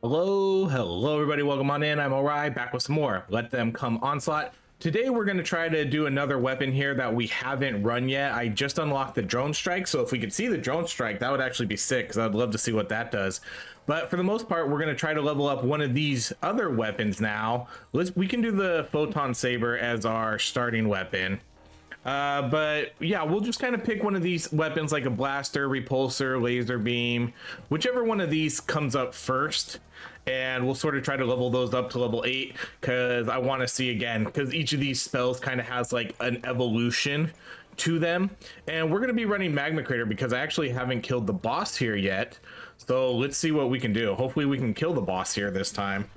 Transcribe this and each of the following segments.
Hello everybody, welcome on in. I'm Ori, back with some more Let Them Come Onslaught. Today we're going to try to do another weapon here that we haven't run yet. I just unlocked the drone strike, so if we could see the drone strike, that would actually be sick, because I'd love to see what that does. But for the most part, we're going to try to level up one of these other weapons now. We can do the photon saber as our starting weapon. But yeah, we'll just kind of pick one of these weapons, like a blaster, repulsor, laser beam, whichever one of these comes up first, and we'll sort of try to level those up to level 8, because I want to see again, because each of these spells kind of has like an evolution to them. And we're going to be running magma crater because I actually haven't killed the boss here yet, so let's see what we can do. Hopefully we can kill the boss here this time.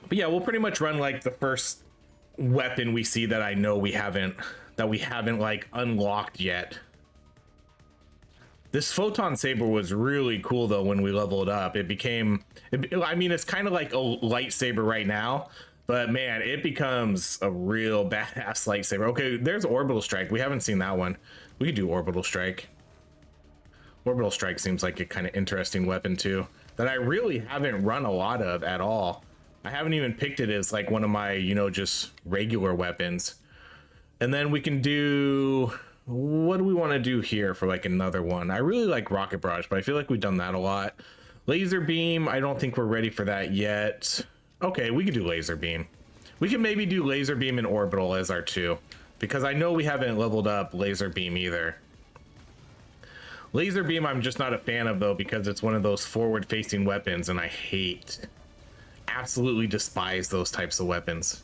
But yeah, we'll pretty much run like the first weapon we see that I know we haven't like unlocked yet. This photon saber was really cool though. When we leveled up, I mean, it's kind of like a lightsaber right now, but man, it becomes a real badass lightsaber. Okay, there's orbital strike. We haven't seen that one. We could do orbital strike. Orbital strike seems like a kind of interesting weapon too, that I really haven't run a lot of at all. I haven't even picked it as like one of my, just regular weapons. And then we can do, what do we want to do here for like another one? I really like rocket barrage, but I feel like we've done that a lot. Laser beam, I don't think we're ready for that yet. Okay, we could do laser beam. We can maybe do laser beam and orbital as our two, because I know we haven't leveled up laser beam either. Laser beam I'm just not a fan of though, because it's one of those forward facing weapons, and I absolutely despise those types of weapons.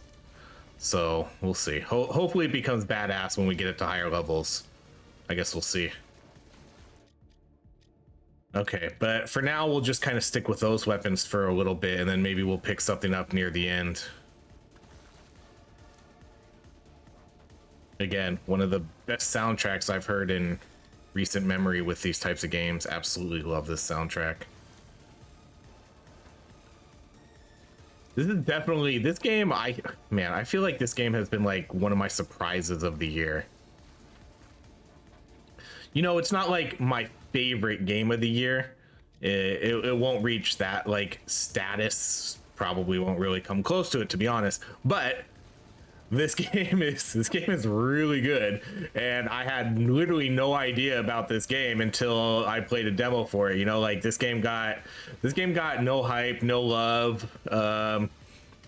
So we'll see. Hopefully it becomes badass when we get it to higher levels. I guess we'll see. Okay, but for now we'll just kind of stick with those weapons for a little bit, and then maybe we'll pick something up near the end. Again, one of the best soundtracks I've heard in recent memory with these types of games. Absolutely love this soundtrack. This is definitely, this game, I feel like this game has been like one of my surprises of the year. It's not like my favorite game of the year. It won't reach that like status, probably won't really come close to it, to be honest. But this game is really good, and I had literally no idea about this game until I played a demo for it. Like this game got no hype, no love, and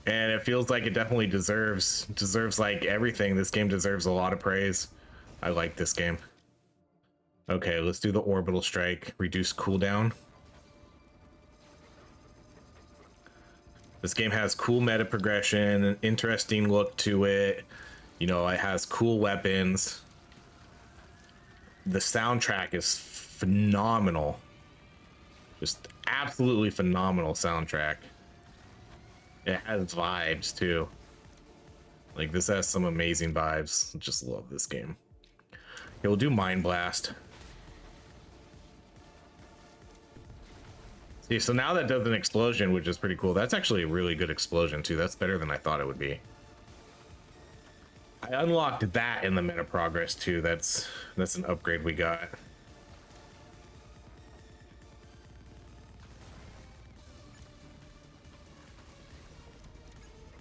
it feels like it definitely deserves like everything. This game deserves a lot of praise. I like this game. Okay, let's do the orbital strike. Reduce cooldown. This game has cool meta progression, an interesting look to it. It has cool weapons. The soundtrack is phenomenal. Just absolutely phenomenal soundtrack. It has vibes too. Like this has some amazing vibes. Just love this game. Okay, we'll do Mind Blast. See, so now that does an explosion, which is pretty cool. That's actually a really good explosion too. That's better than I thought it would be. I unlocked that in the meta progress too. That's an upgrade we got.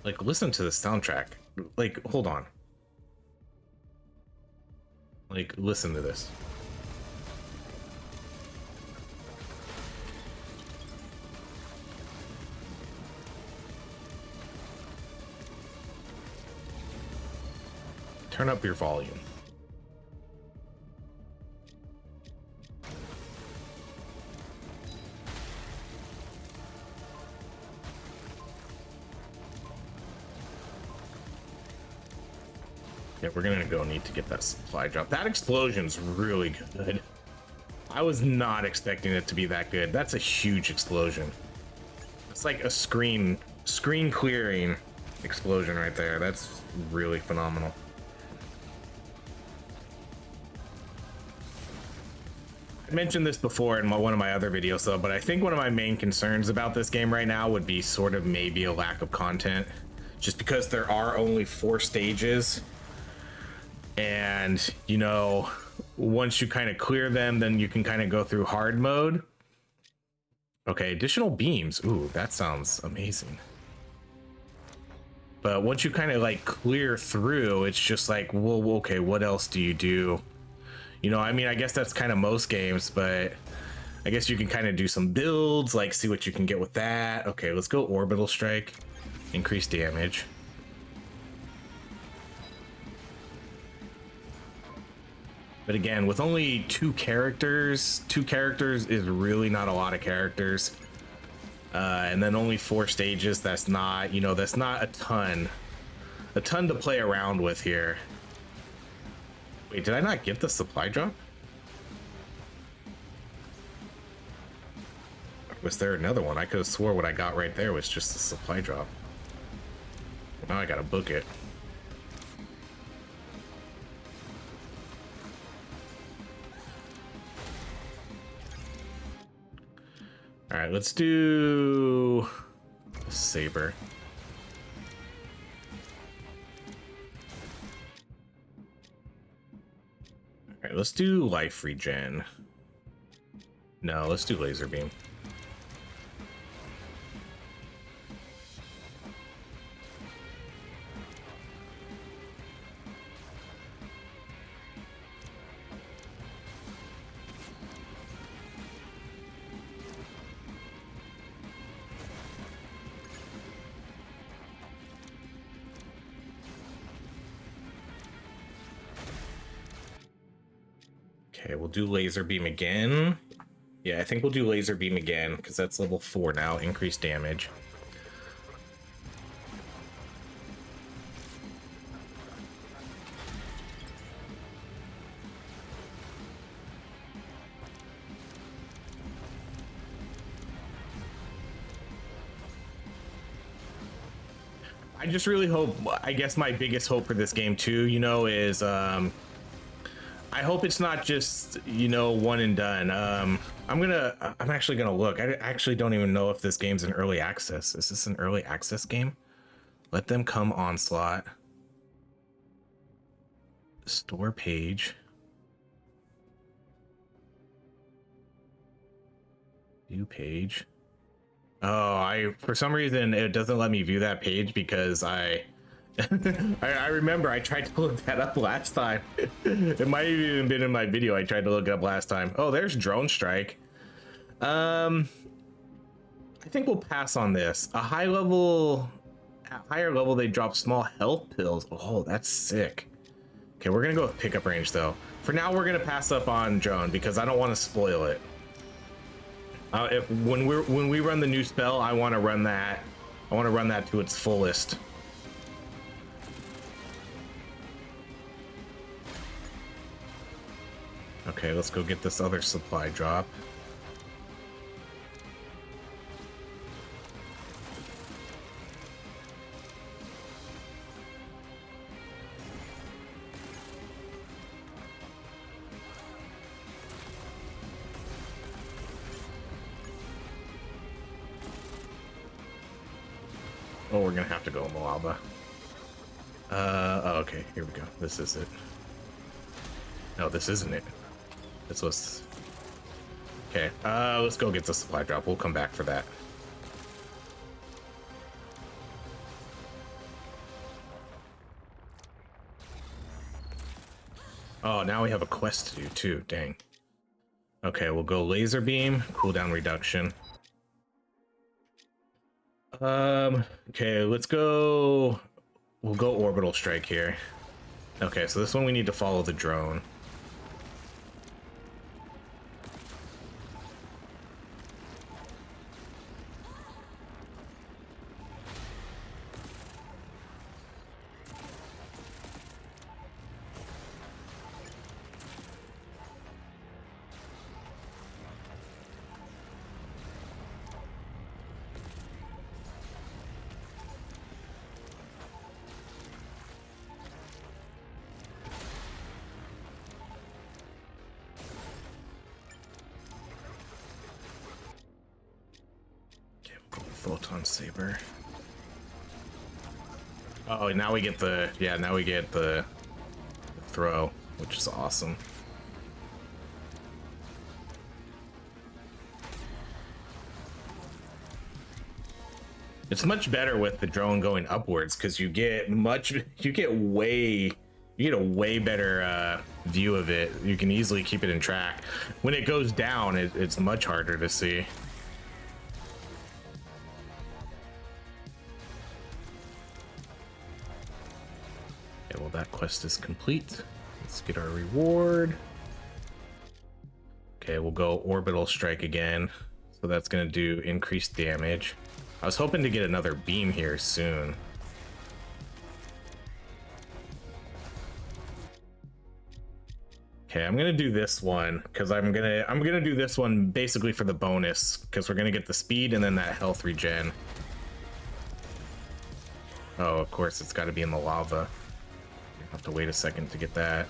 Like, listen to the soundtrack. Like, hold on. Like, listen to this. Turn up your volume. Yeah, we're gonna need to get that supply drop. That explosion's really good. I was not expecting it to be that good. That's a huge explosion. It's like a screen clearing explosion right there. That's really phenomenal. I mentioned this before in one of my other videos though, but I think one of my main concerns about this game right now would be sort of maybe a lack of content, just because there are only 4 stages, and once you kind of clear them, then you can kind of go through hard mode. Okay, additional beams. Ooh, that sounds amazing. But once you kind of like clear through, it's just like, well, okay, what else do you do? You know, I mean, I guess that's kind of most games, but I guess you can kind of do some builds, like see what you can get with that. Okay, let's go orbital strike, increase damage. But again, with only two characters is really not a lot of characters. And then only 4 stages, that's not, you know, that's not a ton to play around with here. Wait, did I not get the supply drop? Or was there another one? I could have swore what I got right there was just the supply drop. Now I gotta book it. All right, let's do saber. All right, let's do life regen. No, let's do laser beam. Okay, we'll do laser beam again. Yeah, I think we'll do laser beam again because that's level 4 now. Increased damage. I just really hope, I guess my biggest hope for this game too, you know, is I hope it's not just, you know, one and done. I'm actually gonna look. I actually don't even know if this game's in early access. Is this an early access game? Let them come Onslaught. Store page. View page. Oh, for some reason it doesn't let me view that page because I remember I tried to look that up last time. It might have even been in my video. I tried to look it up last time. Oh, there's drone strike. I think we'll pass on this. At higher level they drop small health pills. Oh, that's sick. Okay, we're gonna go with pickup range though. For now, we're gonna pass up on drone because I don't want to spoil it. When we run the new spell, I want to run that. I want to run that to its fullest. Okay, let's go get this other supply drop. Oh, we're gonna have to go Moaba. Oh, okay, here we go. This is it. No, this isn't it. This was... Okay, let's go get the supply drop. We'll come back for that. Oh, now we have a quest to do too, dang. Okay, we'll go laser beam, cooldown reduction. Okay, let's go... We'll go orbital strike here. Okay, so this one we need to follow the drone. Photon saber. Oh, now we get the, yeah, now we get the throw, which is awesome. It's much better with the drone going upwards because you get a way better view of it. You can easily keep it in track. When it goes down, it's much harder to see. Okay, well, that quest is complete. Let's get our reward. Okay, we'll go orbital strike again. So that's gonna do increased damage. I was hoping to get another beam here soon. Okay, I'm gonna do this one because I'm gonna do this one basically for the bonus because we're gonna get the speed and then that health regen. Oh, of course, it's got to be in the lava. You have to wait a second to get that.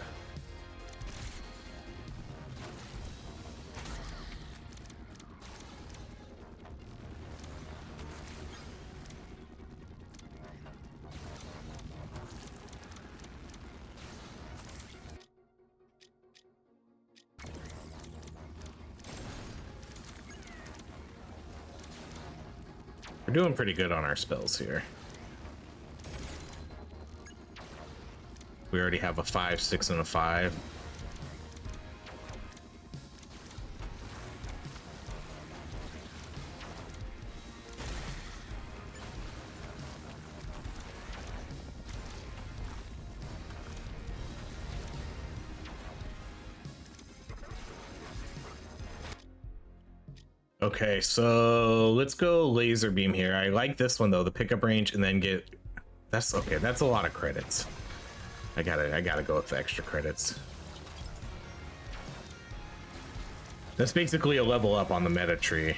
We're doing pretty good on our spells here. We already have a 5, 6, and a 5. Okay, so let's go laser beam here. I like this one though, the pickup range, and then get that's okay. That's a lot of credits. I gotta go with the extra credits. That's basically a level up on the meta tree.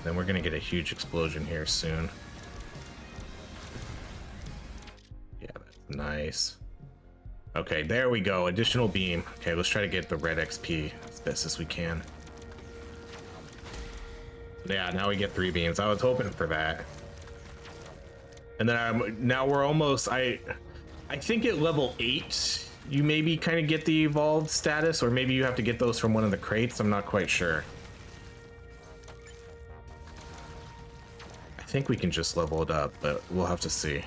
Then we're gonna get a huge explosion here soon. Yeah, that's nice. Okay, there we go. Additional beam. Okay, let's try to get the red XP as best as we can. Yeah, now we get 3 beams. I was hoping for that. And then now we're almost. I think at level 8 you maybe kind of get the evolved status, or maybe you have to get those from one of the crates. I'm not quite sure. I think we can just level it up, but we'll have to see.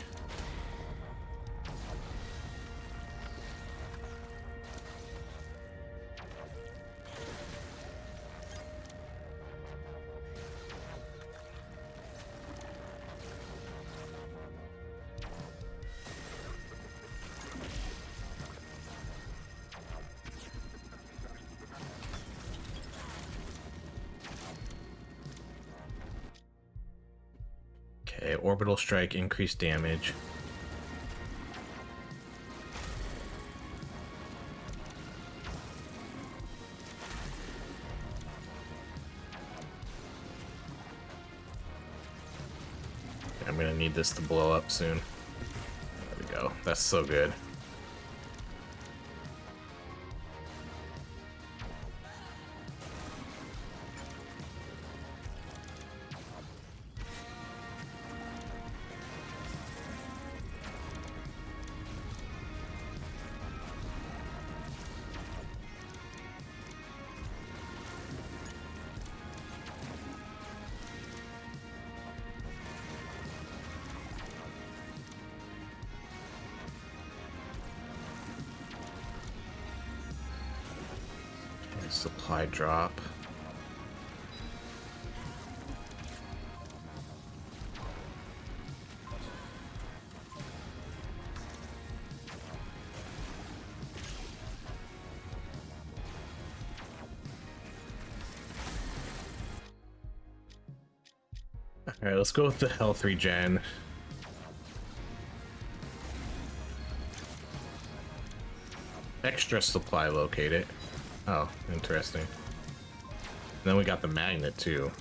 Okay, orbital strike, increased damage. I'm gonna need this to blow up soon. There we go. That's so good. Supply drop. All right, let's go with the health regen. Extra supply located. Oh, interesting. Then we got the magnet too.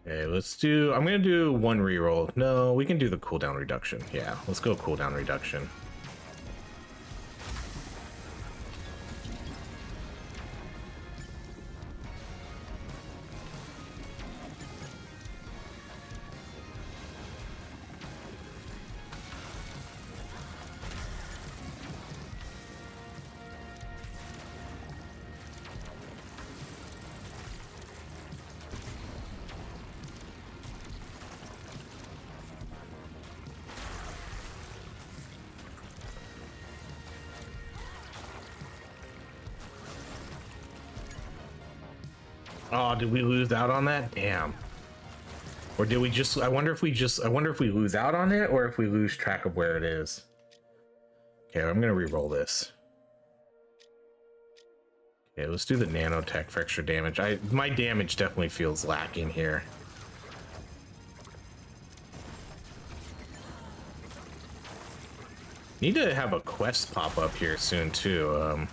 Okay, let's do. I'm gonna do 1 reroll. No, we can do the cooldown reduction. Yeah, let's go cooldown reduction. Oh, did we lose out on that? Damn. Or did we just, I wonder if we lose out on it or if we lose track of where it is. Okay, I'm gonna re-roll this. Okay, let's do the nanotech for extra damage. My damage definitely feels lacking here. Need to have a quest pop up here soon too.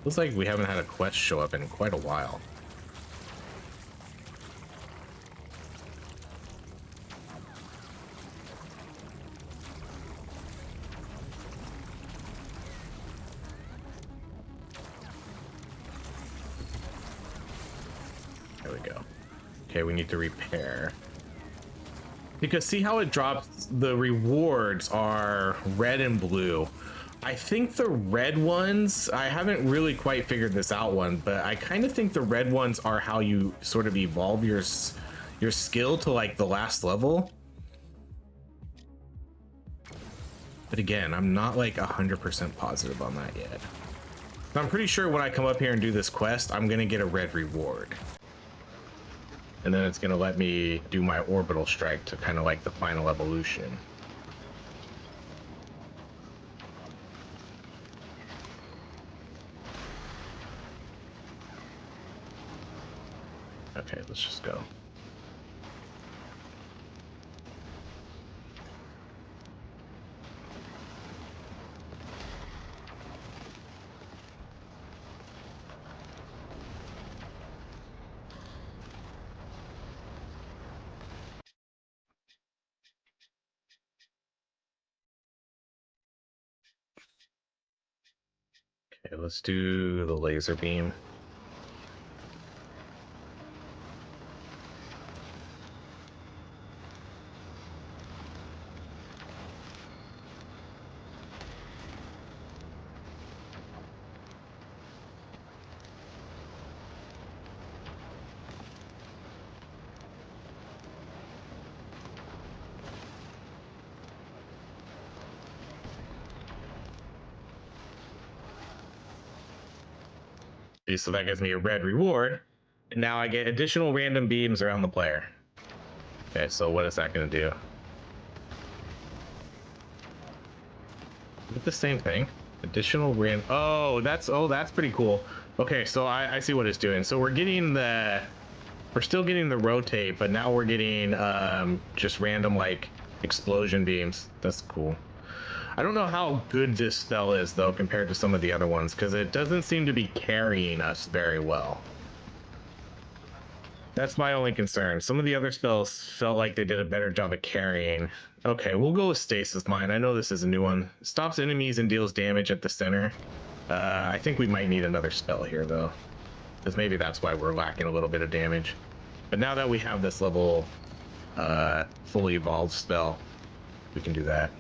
Looks like we haven't had a quest show up in quite a while. There we go. Okay, we need to repair. Because see how it drops, the rewards are red and blue. I think the red ones, I haven't really quite figured this out one, but I kind of think the red ones are how you sort of evolve your skill to like the last level. But again, I'm not like 100% positive on that yet. I'm pretty sure when I come up here and do this quest, I'm gonna get a red reward. And then it's gonna let me do my orbital strike to kind of like the final evolution. Okay, let's just go. Okay, let's do the laser beam. So that gives me a red reward. And now I get additional random beams around the player. Okay, so what is that going to do? Is it the same thing? Additional random. Oh, that's pretty cool. Okay, so I see what it's doing. So we're still getting the rotate, but now we're getting just random like explosion beams. That's cool. I don't know how good this spell is though compared to some of the other ones because it doesn't seem to be carrying us very well. That's my only concern. Some of the other spells felt like they did a better job of carrying. Okay, we'll go with Stasis Mine. I know this is a new one. Stops enemies and deals damage at the center. I think we might need another spell here though, because maybe that's why we're lacking a little bit of damage. But now that we have this level fully evolved spell, we can do that.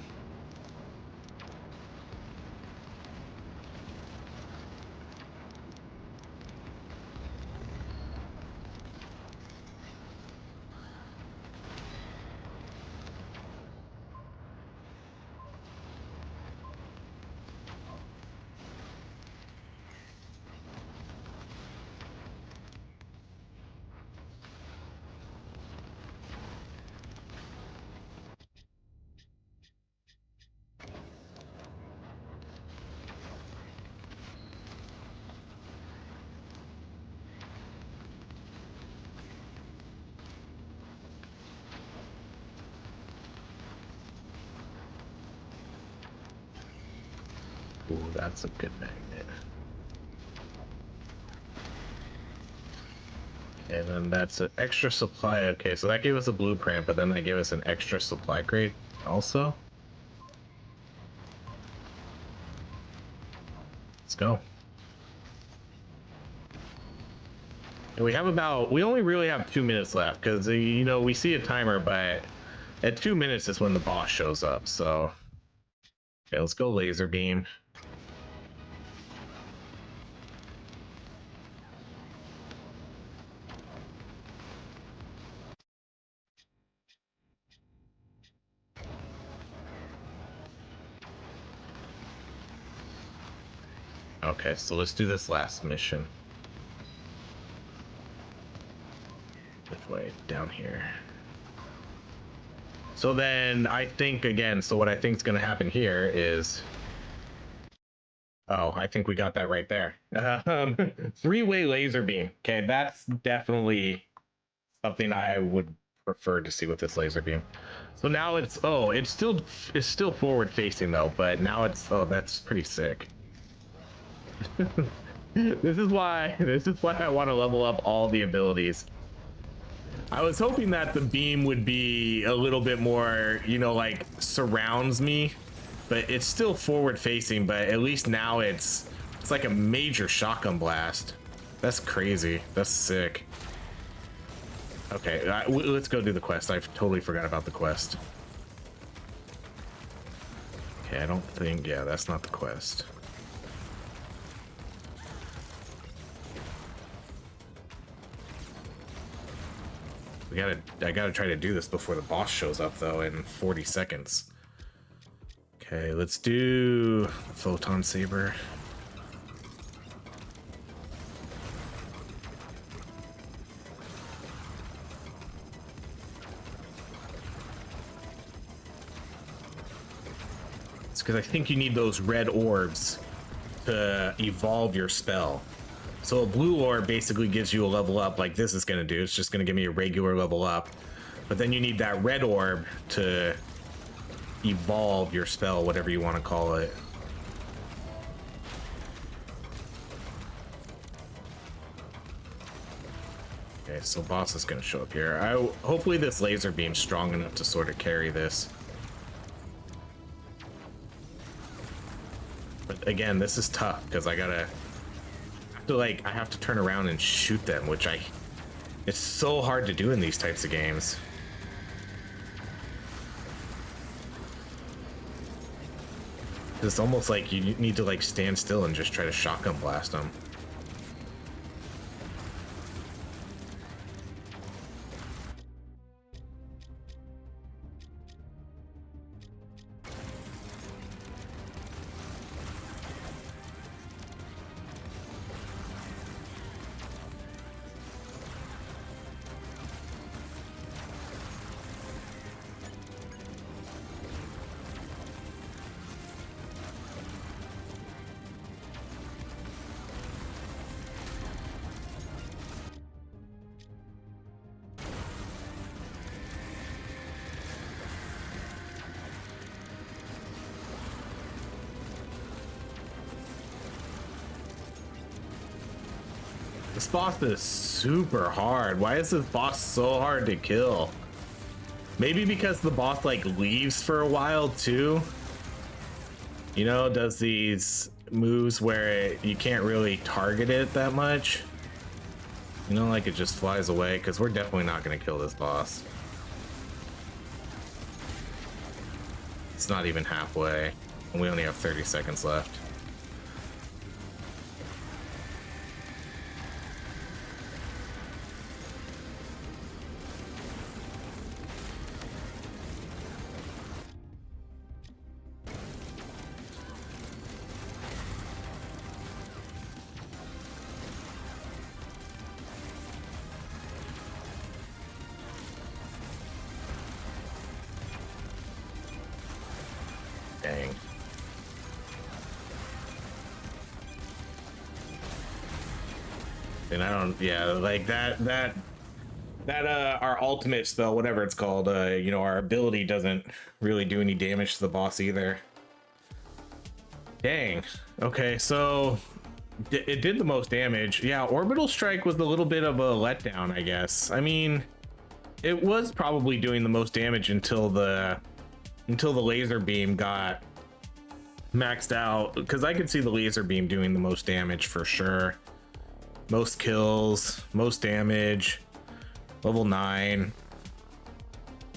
Ooh, that's a good magnet. And then that's an extra supply. Okay, so that gave us a blueprint, but then that gave us an extra supply crate also. Let's go. And we only really have 2 minutes left because, you know, we see a timer, but at 2 minutes is when the boss shows up. So, okay, let's go laser beam. Okay, so let's do this last mission. Okay, down here. So then I think again, so what I think is going to happen here is, oh, I think we got that right there. Three-way laser beam. Okay, that's definitely something I would prefer to see with this laser beam. So now it's, oh, it's still forward facing though, but now it's, oh, that's pretty sick. This is why I want to level up all the abilities. I was hoping that the beam would be a little bit more, you know, like surrounds me, but it's still forward facing, but at least now it's like a major shotgun blast. That's crazy. That's sick. Okay, let's go do the quest. I totally forgot about the quest. Okay, I don't think, yeah, that's not the quest. I gotta try to do this before the boss shows up though in 40 seconds. Okay, let's do photon saber. It's because I think you need those red orbs to evolve your spell. So a blue orb basically gives you a level up like this is going to do. It's just going to give me a regular level up. But then you need that red orb to evolve your spell, whatever you want to call it. Okay, so boss is going to show up here. Hopefully this laser beam's strong enough to sort of carry this. But again, this is tough because I have to turn around and shoot them, which it's so hard to do in these types of games. It's almost like you need to like stand still and just try to shotgun blast them. This boss is super hard. Why is this boss so hard to kill? Maybe because the boss like leaves for a while too. You know, does these moves where you can't really target it that much. You know, like it just flies away, because we're definitely not going to kill this boss. It's not even halfway, and we only have 30 seconds left. Dang. And I don't, yeah, like that our ultimate spell, whatever it's called, you know, our ability doesn't really do any damage to the boss either. Dang. Okay, so it did the most damage. Yeah, orbital strike was a little bit of a letdown, I guess. I mean, it was probably doing the most damage until the laser beam got maxed out, because I could see the laser beam doing the most damage for sure. Most kills, most damage, level 9.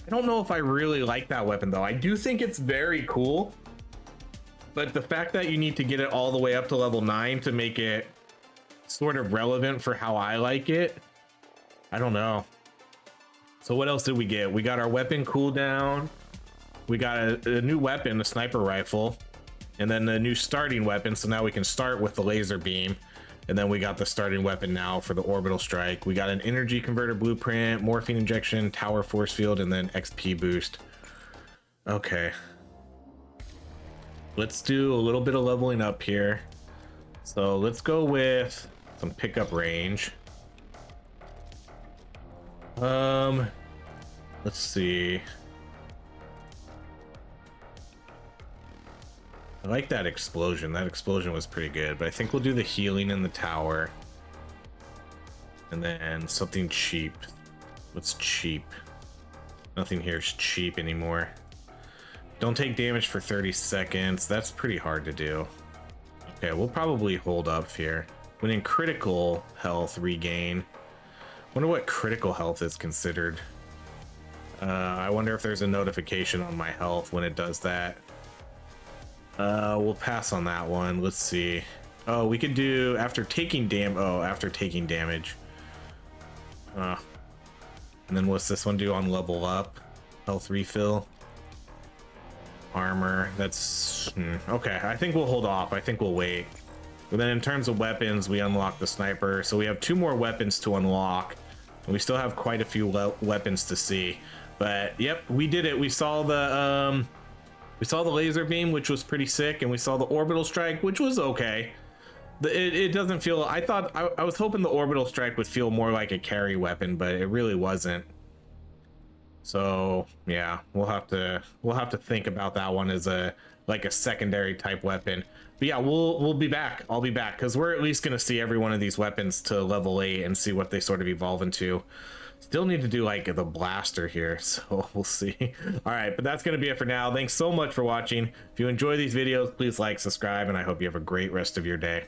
I don't know if I really like that weapon though. I do think it's very cool, but the fact that you need to get it all the way up to level 9 to make it sort of relevant for how I like it, I don't know. So what else did we get? We got our weapon cooldown. We got a new weapon, a sniper rifle, and then the new starting weapon. So now we can start with the laser beam. And then we got the starting weapon now for the orbital strike. We got an energy converter blueprint, morphine injection, tower force field, and then XP boost. Okay. Let's do a little bit of leveling up here. So let's go with some pickup range. Let's see. I like that explosion. That explosion was pretty good, but I think we'll do the healing in the tower. And then something cheap. What's cheap? Nothing here is cheap anymore. Don't take damage for 30 seconds. That's pretty hard to do. Okay, we'll probably hold up here. When in critical health regain. Wonder what critical health is considered. I wonder if there's a notification on my health when it does that. We'll pass on that one. Let's see. Oh, we could do after taking after taking damage. And then what's this one do on level up? Health refill. Armor. That's okay. I think we'll hold off. I think we'll wait. And then in terms of weapons, we unlock the sniper. So we have 2 more weapons to unlock. And we still have quite a few weapons to see. But yep, we did it. We saw the laser beam, which was pretty sick, and we saw the orbital strike, which was okay. It doesn't feel. I was hoping the orbital strike would feel more like a carry weapon, but it really wasn't. So yeah, we'll have to think about that one as a secondary type weapon. But yeah, we'll be back. I'll be back because we're at least gonna see every one of these weapons to level 8 and see what they sort of evolve into. Still need to do like the blaster here, so we'll see. All right, but that's gonna be it for now. Thanks so much for watching. If you enjoy these videos, please like, subscribe, and I hope you have a great rest of your day.